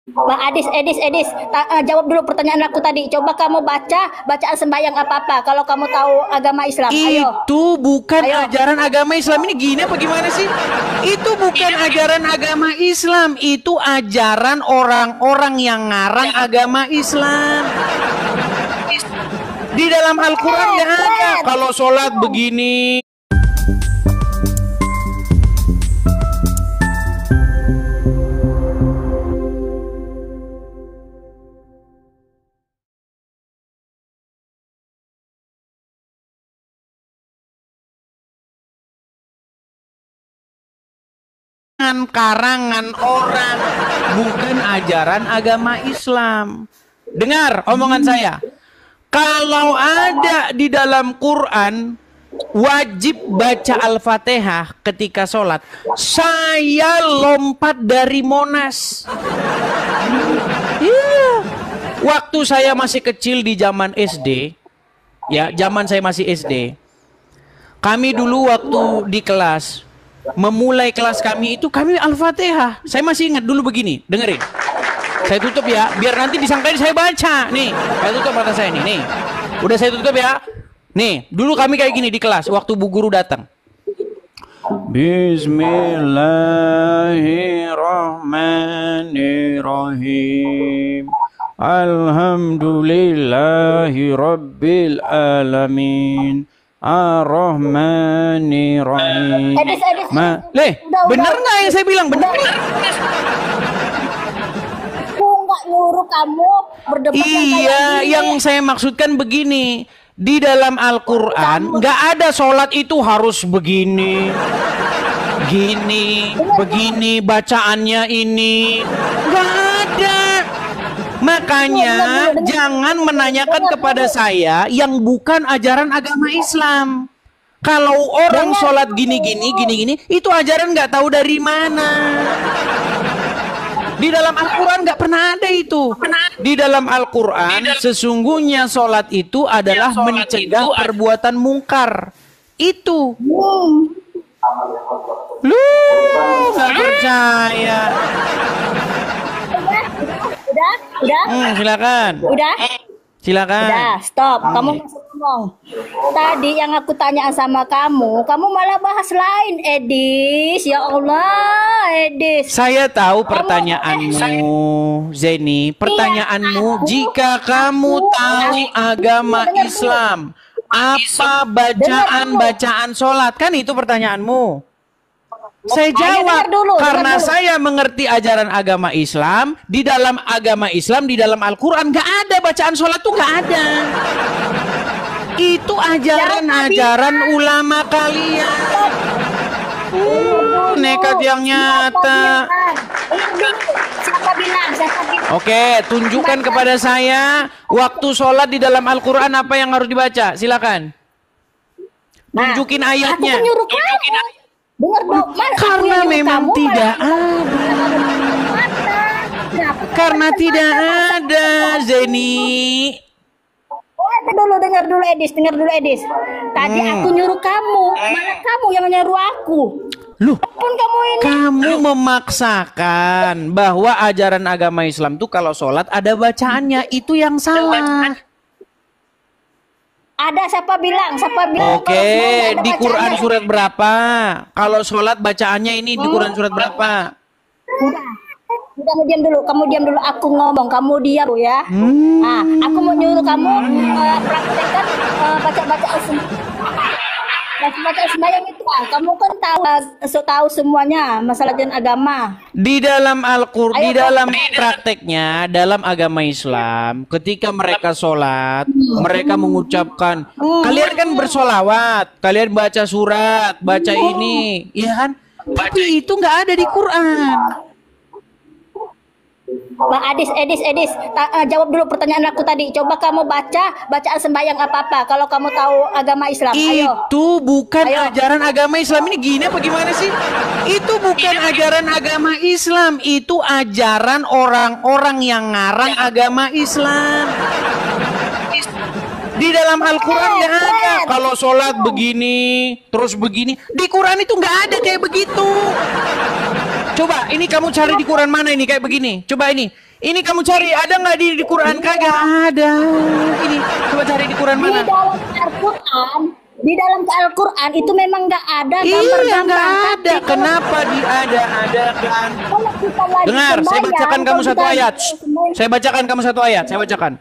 Bang Edis, jawab dulu pertanyaan aku tadi. Coba kamu baca bacaan sembahyang apa-apa kalau kamu tahu agama Islam. Ayo. Itu bukan Ayo. ajaran agama Islam. Ini gini apa gimana sih? Itu bukan ajaran agama Islam. Itu ajaran orang-orang yang ngarang agama Islam. Di dalam Al-Quran nggak ada. Kalau sholat begini. Karangan orang, bukan ajaran agama Islam. Dengar omongan saya. Kalau ada di dalam Quran wajib baca Al-Fatihah ketika sholat, saya lompat dari Monas. Iya. Waktu saya masih kecil di zaman SD, ya zaman saya masih SD, kami dulu waktu di kelas, memulai kelas kami itu kami Al-Fatihah. Saya masih ingat dulu begini, dengerin. Saya tutup ya, biar nanti disangkain saya baca. Nih, saya tutup mata saya nih. Nih, udah saya tutup ya. Nih, dulu kami kayak gini di kelas waktu bu guru datang. Bismillahirrahmanirrahim. Alhamdulillahi rabbil alamin. Ar-Rahmanir-Rahim. Bener nggak yang saya bilang? Bener nggak? Aku nggak nyuruh kamu berdebat. Iya, yang saya maksudkan begini. Di dalam Al-Quran nggak ada sholat itu harus begini, gini, begini, bacaannya ini. Nggak ada. Makanya jangan menanyakan kepada saya yang bukan ajaran agama Islam. Kalau orang sholat gini, itu ajaran nggak tahu dari mana. Di dalam Al-Quran nggak pernah ada itu. Di dalam Al-Quran sesungguhnya sholat itu adalah mencegah perbuatan mungkar. Itu. Lu nggak percaya. Udah? Silakan. Udah? Silakan. Udah, stop. Kamu masih ngomong. Tadi yang aku tanya sama kamu malah bahas lain, Edis. Ya Allah, Edis. Saya tahu pertanyaanmu, Zeni. Pertanyaanmu, jika kamu tahu agama Islam, apa bacaan sholat? Kan itu pertanyaanmu. Saya jawab karena saya mengerti ajaran agama Islam. Di dalam agama Islam, di dalam Al-Quran nggak ada bacaan sholat tuh, nggak ada. Itu ajaran-ajaran ulama kalian. Nekat yang nyata. Siapa bilang? Oke, tunjukkan kepada saya waktu sholat di dalam Al-Quran apa yang harus dibaca. Silakan. Tunjukin ayatnya. Karena memang tidak ada. Karena tidak ada, Zeni. Dengar dulu Edis. Tadi aku nyuruh kamu, malah kamu yang nyuruh aku. Loh, kamu memaksakan bahwa ajaran agama Islam tuh kalau sholat ada bacaannya, itu yang salah. Ada siapa bilang? Oke, di Quran surat berapa? Kalau sholat bacaannya ini di Quran surat berapa? Udah diam dulu. Kamu diam dulu. Aku ngomong, kamu diam ya. Nah, aku mau nyuruh kamu praktekkan baca sembahyang itu. Kamu kan tahu semuanya masalah dan agama. Di dalam Al-Quran, di dalam prakteknya dalam agama Islam, ketika mereka sholat, mereka mengucapkan, kalian kan bersolawat, kalian baca surat, baca ini, ya kan? Tapi itu nggak ada di Quran. Bang Edis, jawab dulu pertanyaan aku tadi. Coba kamu baca bacaan sembahyang apa-apa kalau kamu tahu agama Islam. Ayo. Itu bukan ajaran agama Islam. Ini gini apa gimana sih? Itu bukan ajaran agama Islam. Itu ajaran orang-orang yang ngarang agama Islam. Di dalam Al-Quran nggak ada. Kalau sholat begini, terus begini. Di Quran itu nggak ada kayak begitu. Coba ini kamu cari di Quran mana ini kayak begini. Coba ini. Ini kamu cari, ada nggak di Quran? Kagak ada. Ini coba cari di Quran mana? Di dalam Al-Quran itu memang nggak ada Iya, gambar-gambar. nggak ada. Kenapa diada-adakan? Dengar, saya bacakan kamu satu ayat. Saya bacakan kamu satu ayat. Saya bacakan.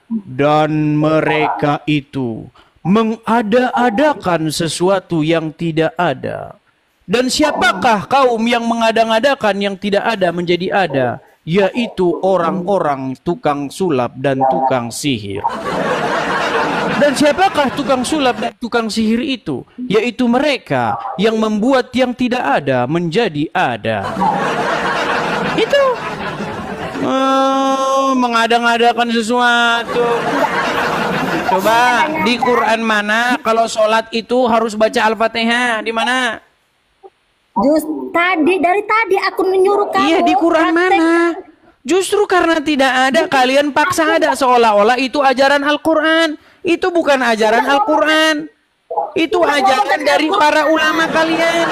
Dan mereka itu mengada-adakan sesuatu yang tidak ada. Dan siapakah kaum yang mengada-ngadakan yang tidak ada menjadi ada? Yaitu orang-orang tukang sulap dan tukang sihir. Dan siapakah tukang sulap dan tukang sihir itu? Yaitu mereka yang membuat yang tidak ada menjadi ada. Itu mengada-ngadakan sesuatu. Coba di Quran mana kalau sholat itu harus baca Al-Fatihah? Di mana? Dari tadi aku menyuruh kamu. Iya, di Quran mana? Justru karena tidak ada, kalian paksa ada, seolah-olah itu ajaran Al-Quran. Itu bukan ajaran Al-Quran. Itu ajaran dari para ulama kalian.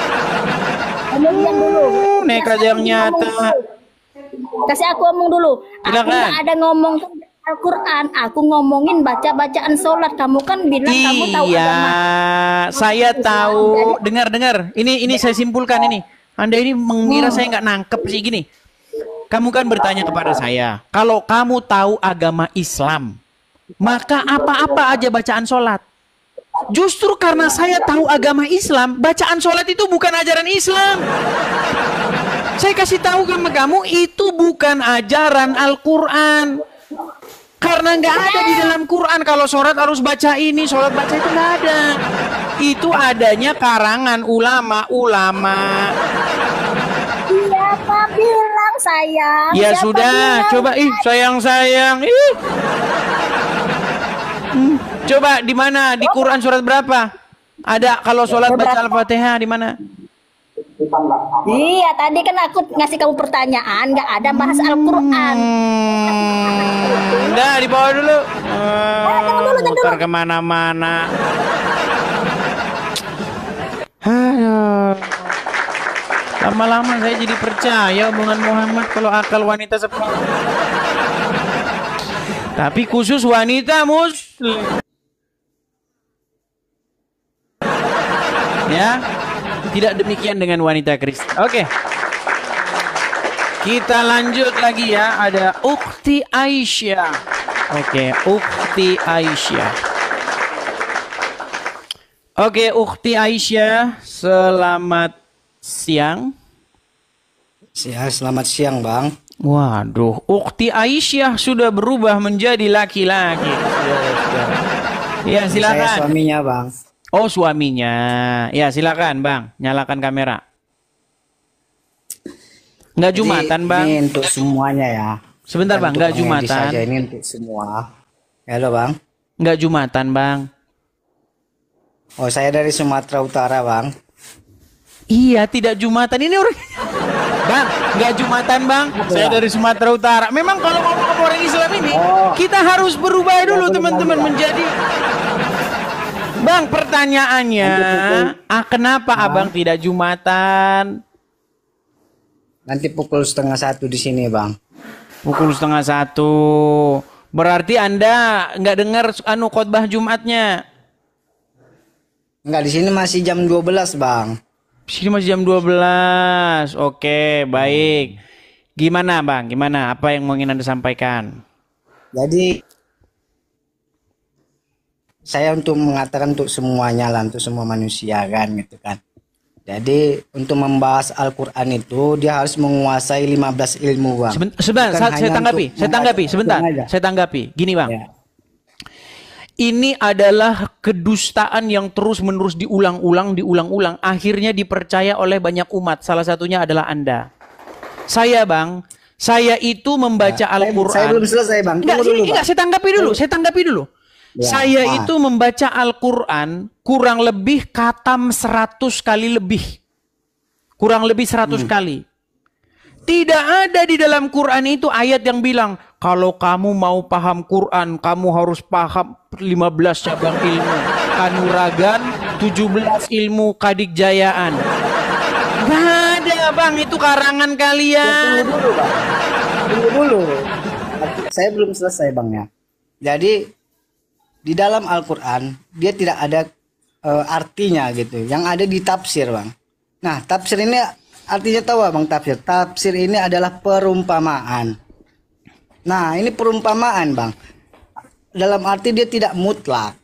Mereka yang nyata. Kasih aku ngomong dulu. Aku nggak ada ngomong Al-Quran. Aku ngomongin baca-bacaan sholat. Kamu kan bilang kamu tahu agama. Iya, saya tahu. Dengar. Ini saya simpulkan ini. Anda ini mengira saya nggak nangkep sih gini. Kamu kan bertanya kepada saya, kalau kamu tahu agama Islam, maka apa-apa aja bacaan sholat. Justru karena saya tahu agama Islam, bacaan sholat itu bukan ajaran Islam. Saya kasih tahu sama kamu, itu bukan ajaran Al-Quran. Karena nggak ada di dalam Quran kalau sholat harus baca ini, sholat baca itu nggak ada. Itu adanya karangan ulama-ulama. Siapa bilang sayang? Ya Siapa sudah, bilang coba sayang. Coba di mana? Di Quran surat berapa? Ada kalau sholat baca Al-Fatihah di mana? Iya, tadi kan aku ngasih kamu pertanyaan, nggak ada bahas Al-Quran. Udah, dibawa dulu. Mutar kemana-mana. Lama-lama saya jadi percaya omongan Muhammad kalau akal wanita seperti itu. Tapi khusus wanita muslim. Ya, tidak demikian dengan wanita Kristen. Oke. Kita lanjut lagi ya. Ada Ukhti Aisyah. Oke, Ukhti Aisyah. Oke, Ukhti Aisyah, selamat siang. Ya, selamat siang, Bang. Waduh, Ukhti Aisyah sudah berubah menjadi laki-laki. Ya, silakan. Saya suaminya, Bang. Oh, suaminya. Ya, silakan, Bang. Nyalakan kamera. Nggak Jumatan, Bang. Ini untuk semuanya ya. Sebentar, Bang. Nggak Jumatan. Saja, ini untuk semua. Halo, Bang. Nggak Jumatan, Bang. Oh, saya dari Sumatera Utara, Bang. Iya, tidak Jumatan. Ini orang... Bang, nggak Jumatan, Bang. Saya dari Sumatera Utara. Memang kalau ngomong orang Islam ini, kita harus berubah dulu, teman-teman, menjadi... Bang, pertanyaannya, kenapa Abang tidak Jumatan? Nanti pukul 12:30 di sini, Bang. Pukul 12:30. Berarti Anda nggak dengar khotbah Jumatnya? Enggak, di sini masih jam 12, Bang. Di sini masih jam 12. Oke, baik. Gimana, Bang? Gimana? Apa yang mau ingin Anda sampaikan? Jadi saya untuk mengatakan untuk semuanya lah, untuk semua manusia kan gitu kan. Jadi untuk membahas Al-Quran itu dia harus menguasai 15 ilmu, Bang. Sebentar, saya tanggapi. Gini, Bang. Ya. Ini adalah kedustaan yang terus-menerus diulang-ulang. Akhirnya dipercaya oleh banyak umat. Salah satunya adalah Anda. Saya, Bang, saya itu membaca Al-Quran. Saya belum selesai, Bang. Saya tanggapi dulu. Ya, saya itu membaca Al-Quran kurang lebih khatam 100 kali lebih. Kurang lebih 100 kali. Tidak ada di dalam Quran itu ayat yang bilang, kalau kamu mau paham Quran, kamu harus paham 15 cabang ilmu. Kanuragan, 17 ilmu kadikjayaan. Gak ada, Bang, itu karangan kalian. Tunggu dulu, Bang. Tunggu dulu. saya belum selesai Bang ya. Jadi di dalam Al-Qur'an dia tidak ada artinya gitu. Yang ada di tafsir, Bang. Nah, tafsir ini artinya tahu Bang tafsir? Tafsir ini adalah perumpamaan. Nah, ini perumpamaan, Bang. Dalam arti dia tidak mutlak.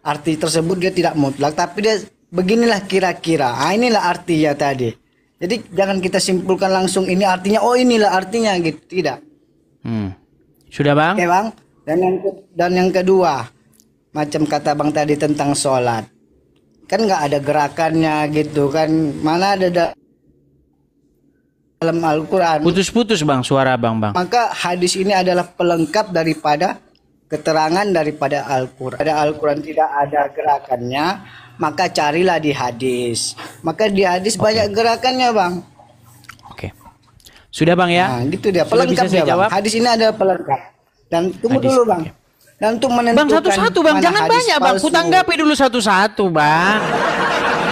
Arti tersebut dia tidak mutlak, tapi dia beginilah kira-kira. Ah, inilah artinya tadi. Jadi jangan kita simpulkan langsung ini artinya, oh inilah artinya gitu, tidak. Sudah Bang? Oke Bang. Dan yang kedua, macam kata Bang tadi tentang sholat. Kan nggak ada gerakannya gitu kan. Mana ada dalam Al-Quran. Putus-putus Bang suara Bang. Maka hadis ini adalah pelengkap daripada keterangan daripada Al-Quran. Pada Al-Quran tidak ada gerakannya, maka carilah di hadis. Maka di hadis banyak gerakannya Bang. Oke. Sudah Bang ya? Nah gitu dia, Sudah pelengkap ya Bang. jawab? Hadis ini adalah pelengkap. Dan tunggu Hadis, dulu Bang. Dan untuk menentukan Bang satu-satu Bang, mana jangan hadis banyak Bang. palsu. Kutanggapi dulu satu-satu Bang.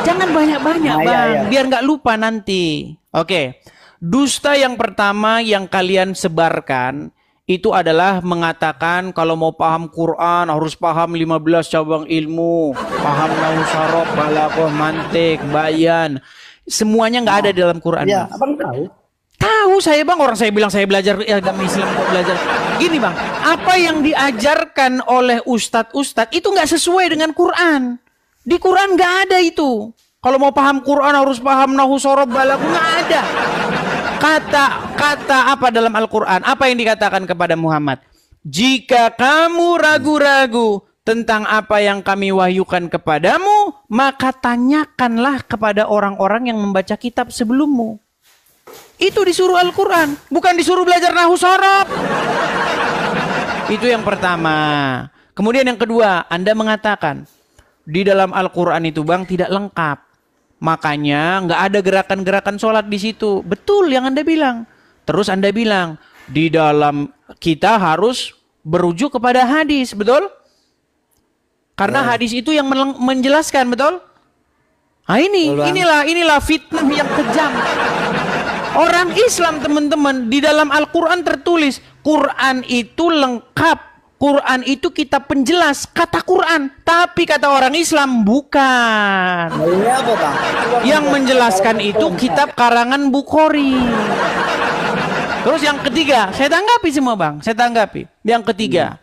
Jangan banyak-banyak Nah, Bang, iya. biar nggak lupa nanti. Oke. Dusta yang pertama yang kalian sebarkan itu adalah mengatakan kalau mau paham Quran harus paham 15 cabang ilmu, paham nahwu saraf, balaghah, mantik, bayan. Semuanya nggak ada dalam Quran. Ya, Bang. Abang tahu? Tahu saya Bang, orang saya bilang saya belajar agama Islam kok belajar. Gini Bang, apa yang diajarkan oleh ustadz-ustadz itu nggak sesuai dengan Quran. Di Quran nggak ada itu. Kalau mau paham Quran harus paham nahwu saraf, balaghah, nggak ada. Kata apa dalam Al-Quran? Apa yang dikatakan kepada Muhammad? Jika kamu ragu-ragu tentang apa yang kami wahyukan kepadamu, maka tanyakanlah kepada orang-orang yang membaca kitab sebelummu. Itu disuruh Al-Quran, bukan disuruh belajar nahwu saraf. Itu yang pertama. Kemudian yang kedua, Anda mengatakan di dalam Al-Quran itu Bang tidak lengkap. Makanya nggak ada gerakan-gerakan sholat di situ. Betul yang Anda bilang. Terus Anda bilang di dalam kita harus berujuk kepada hadis, betul? Karena hadis itu yang menjelaskan, betul? Nah inilah fitnah yang kejam. Orang Islam teman-teman di dalam Al-Quran tertulis Quran itu lengkap. Quran itu kitab penjelas kata Quran, tapi kata orang Islam bukan. Apa, Bang? Yang menjelaskan itu kitab karangan Bukhari. Terus yang ketiga, saya tanggapi semua Bang, saya tanggapi. Yang ketiga,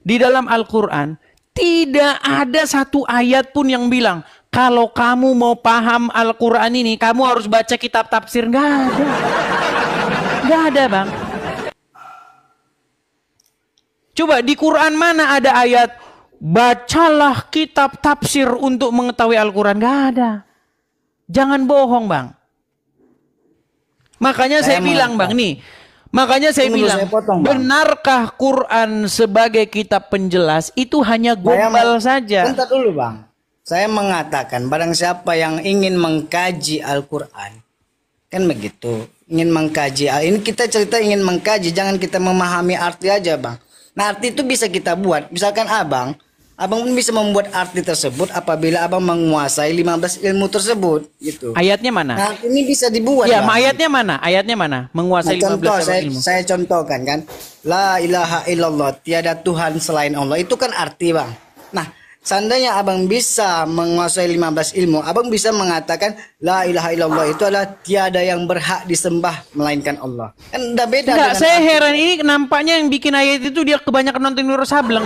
di dalam Al-Quran tidak ada satu ayat pun yang bilang kalau kamu mau paham Al-Quran ini, kamu harus baca kitab tafsir. Nggak ada. Nggak ada Bang. Coba di Quran mana ada ayat bacalah kitab tafsir untuk mengetahui Al-Quran? Gak ada. Jangan bohong Bang. Makanya saya bilang Bang nih. Makanya saya bilang benarkah Quran sebagai kitab penjelas itu hanya gombal saja? Bentar dulu Bang. Saya mengatakan barang siapa yang ingin mengkaji Al-Quran. Kan begitu. Ingin mengkaji. Ini kita cerita ingin mengkaji. Jangan kita memahami arti aja Bang. Nah arti itu bisa kita buat. Misalkan abang pun bisa membuat arti tersebut apabila abang menguasai 15 ilmu tersebut gitu. Ayatnya mana? Nah ini bisa dibuat. Ya ayatnya mana? Ayatnya mana? Menguasai nah, 15 ilmu. Saya contohkan kan. La ilaha illallah, tiada Tuhan selain Allah. Itu kan arti Bang. Nah seandainya abang bisa menguasai 15 ilmu, abang bisa mengatakan la ilaha illallah itu adalah tiada yang berhak disembah melainkan Allah. Kan udah beda. Enggak, saya heran ini nampaknya yang bikin ayat itu dia kebanyakan nonton Nur Sableng.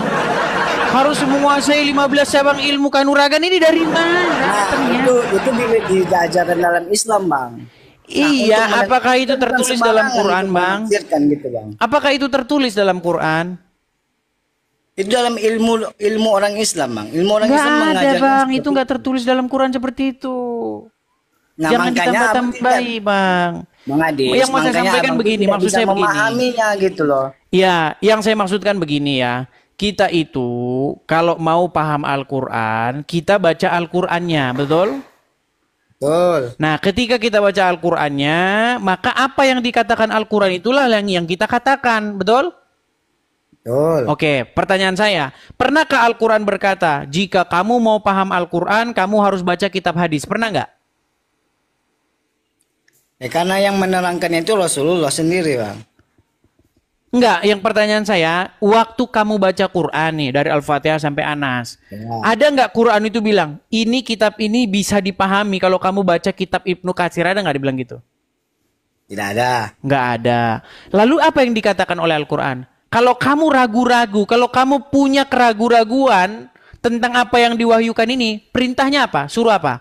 Harus menguasai 15 cabang ilmu kanuragan ini dari mana? Nah, itu diajarkan dalam Islam, Bang. Iya, apakah itu tertulis dalam Quran, Bang? Gitu, Bang? Apakah itu tertulis dalam Quran? Itu dalam ilmu orang Islam, Bang. Ilmu orang Islam mengajarkan. Nggak ada, Bang. Itu nggak tertulis dalam Quran seperti itu. Nah, jangan ditambah-tambahi, Bang. Bang Adis, yang mau saya sampaikan begini, maksud saya begini. Memahaminya gitu loh. Ya, yang saya maksudkan begini ya. Kita itu kalau mau paham Al-Quran, kita baca Al-Qurannya, betul? Betul. Nah, ketika kita baca Al-Qurannya, maka apa yang dikatakan Al-Quran itulah yang kita katakan, betul? Betul. Oke, pertanyaan saya, pernahkah Al-Quran berkata, jika kamu mau paham Al-Quran, kamu harus baca kitab hadis? Pernah nggak? Ya, karena yang menerangkan itu Rasulullah sendiri, Bang. Enggak, yang pertanyaan saya, waktu kamu baca Quran nih dari Al-Fatihah sampai Anas, Ya. ada nggak Quran itu bilang, ini kitab ini bisa dipahami kalau kamu baca kitab Ibnu Katsir, ada nggak dibilang gitu? Tidak ada. Nggak ada. Lalu apa yang dikatakan oleh Al-Quran? Kalau kamu ragu-ragu, kalau kamu punya keraguan-raguan tentang apa yang diwahyukan ini, perintahnya apa? Suruh apa?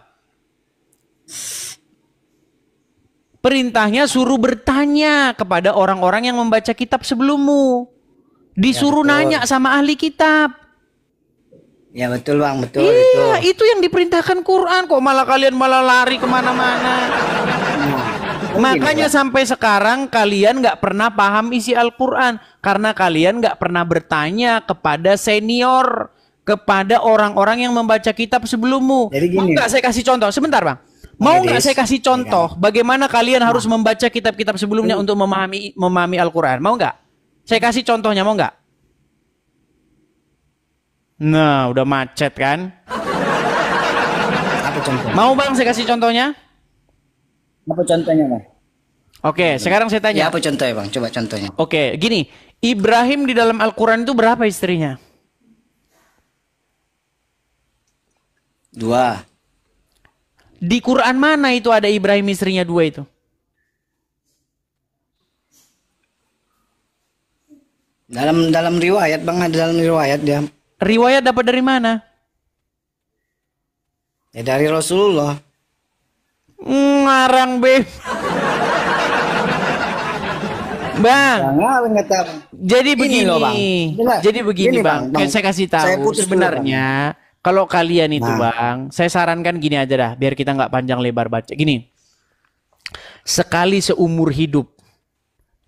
Perintahnya suruh bertanya kepada orang-orang yang membaca kitab sebelummu. Disuruh betul. nanya sama ahli kitab. Ya betul bang, betul Iya, itu. itu yang diperintahkan Quran. Kok malah kalian malah lari kemana-mana. Makanya sampai sekarang kalian nggak pernah paham isi Al-Quran. Karena kalian nggak pernah bertanya kepada senior. Kepada orang-orang yang membaca kitab sebelummu. Jadi gini. Mau nggak saya kasih contoh? Sebentar bang. Mau nggak Des. saya kasih contoh bagaimana kalian harus membaca kitab-kitab sebelumnya untuk memahami Al-Quran? Mau nggak? Saya kasih contohnya, mau nggak? Nah, udah macet kan? Apa contohnya? Mau bang saya kasih contohnya? Apa contohnya bang? Oke, sekarang saya Ya tanya. apa contohnya bang? Coba contohnya. Oke, gini. Ibrahim di dalam Al-Quran itu berapa istrinya? 2. Di Quran mana itu ada Ibrahim istrinya 2 itu? Dalam riwayat bang, ada dalam riwayat dia. Riwayat dapat dari mana? Ya dari Rasulullah. Ngarang beb. Bang, Jangan kata bang. jadi Gini begini. loh, Bang. Coba, Jadi begini gini, bang. Bang. Saya kasih tahu. Saya putus dulu, Sebenarnya kalau kalian itu Nah. bang, saya sarankan gini aja dah, biar kita nggak panjang lebar baca. Gini, sekali seumur hidup,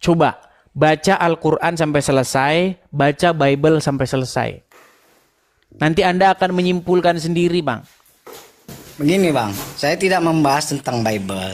coba baca Al-Quran sampai selesai, baca Bible sampai selesai. Nanti Anda akan menyimpulkan sendiri bang. Begini bang, saya tidak membahas tentang Bible.